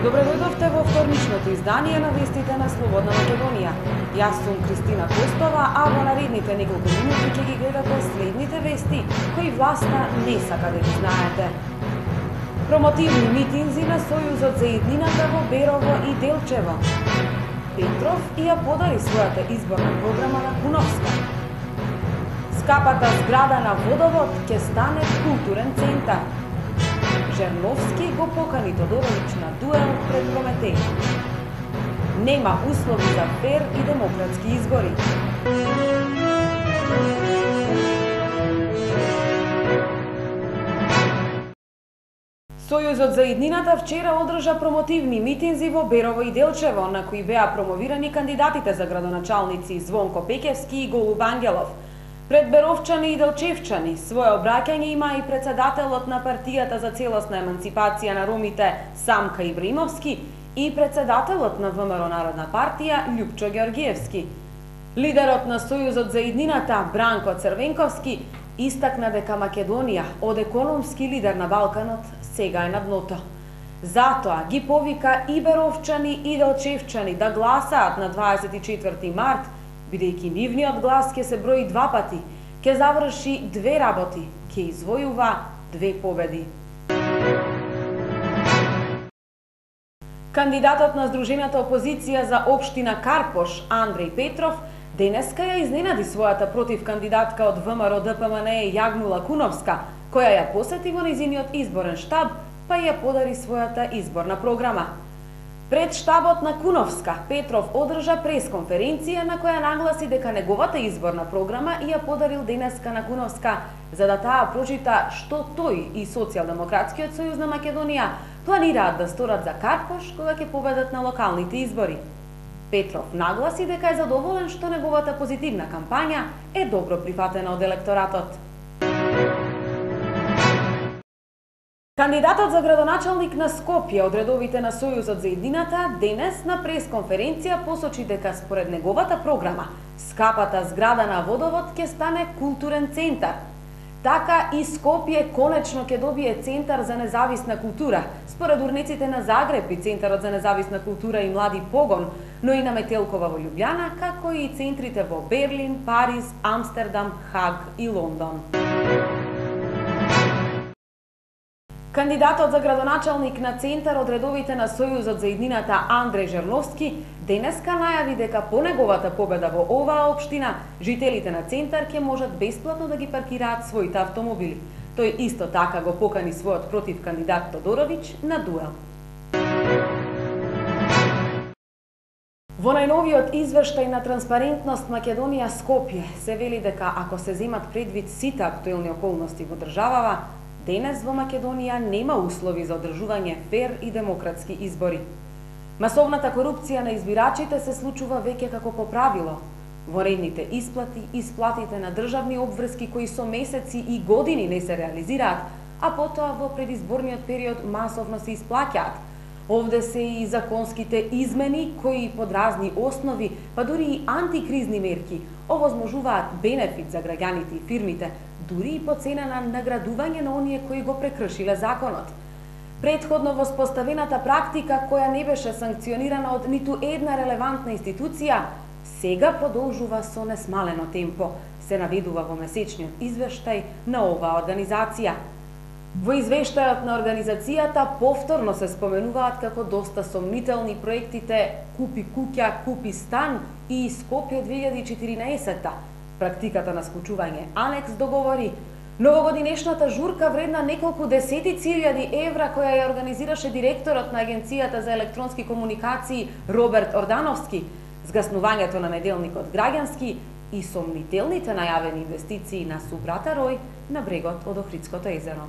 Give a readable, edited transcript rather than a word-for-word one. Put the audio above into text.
Добредојдовте во вторничното издание на вестите на Слободна Македонија. Јас сум Кристина Костова, а во наредните неколку минути ќе ги гледате следните вести, кои власта не сака да ги знаете. Промотивни митинзи на Сојузот за еднината во Берово и Делчево. Петров ја подари својата изборна програма на Куновска. Скапата зграда на Водовод ќе стане културен центар. Жерновски го покани Тодорович на дуел пред Прометеј. Нема услови за фер и демократски избори. Сојузот за еднината вчера одржа промотивни митинзи во Берово и Делчево, на кои беа промовирани кандидатите за градоначалници Звонко Пеќевски и Голуб Ангелов. Пред беровчани и делчевчани своје обраќање има и председателот на партијата за целосна емансипација на ромите Самка Ибримовски и председателот на ВМРО Народна партија Љупчо Ѓоргиевски. Лидерот на Сојузот за еднината Бранко Црвенковски истакна дека Македонија од економски лидер на Балканот сега е на дното. Затоа ги повика и беровчани и делчевчани да гласаат на 24 март, бидејќи нивниот глас ќе се брои два пати, ќе заврши две работи, ќе извојува две победи. Кандидатот на Сдружената опозиција за општина Карпош, Андреј Петров, денеска ја изненади својата противкандидатка од ВМРО ДПМНЕ Јагмила Куновска, која ја посети во нејзиниот изборен штаб, па ја подари својата изборна програма. Пред штабот на Куновска, Петров одржа пресконференција на која нагласи дека неговата изборна програма ја подарил денеска на Куновска, за да таа прочита што тој и Социјалдемократскиот сојуз на Македонија планираат да сторат за Карпош кога ќе победат на локалните избори. Петров нагласи дека е задоволен што неговата позитивна кампања е добро прифатена од електоратот. Кандидатот за градоначалник на Скопје од редовите на Сојузот за еднината денес на пресконференција посочи дека според неговата програма скапата зграда на Водовод ќе стане културен центар. Така и Скопје конечно ќе добие центар за независна култура, според урниците на Загреб и Центарот за независна култура и млади погон, но и на Метелкова во Љубљана, како и центрите во Берлин, Париз, Амстердам, Хаг и Лондон. Кандидатот за градоначалник на центар од редовите на Сојузот за еднината Андреј Жерновски денеска најави дека по неговата победа во оваа општина, жителите на центар ќе можат бесплатно да ги паркираат своите автомобили. Тој исто така го покани својот противкандидат Тодорович на дуел. Во најновиот извештај на Транспарентност Македонија Скопје се вели дека ако се земат предвид сите актуелни околности во државава, денес во Македонија нема услови за одржување фер и демократски избори. Масовната корупција на избирачите се случува веќе како по правило. Во редните исплати, исплатите на државни обврски кои со месеци и години не се реализираат, а потоа во предизборниот период масовно се исплаќаат. Овде се и законските измени кои под разни основи, па дури и антикризни мерки, овозможуваат бенефит за граѓаните и фирмите, дури и по цена на наградување на оние кои го прекршиле законот. Претходно воспоставената практика, која не беше санкционирана од ниту една релевантна институција, сега продолжува со несмалено темпо, се наведува во месечниот извештај на оваа организација. Во извештајот на организацијата повторно се споменуваат како доста сомнителни проектите Купи куќа, купи стан и Скопје 2014. Практиката на склучување анекс договори, новогодинешната журка вредна неколку десетици илјади евра која ја организираше директорот на Агенцијата за електронски комуникации Роберт Ордановски, згаснувањето на неделникот Граѓански и сомнителните најавени инвестиции на Субрата Рој на брегот од Охридското езеро.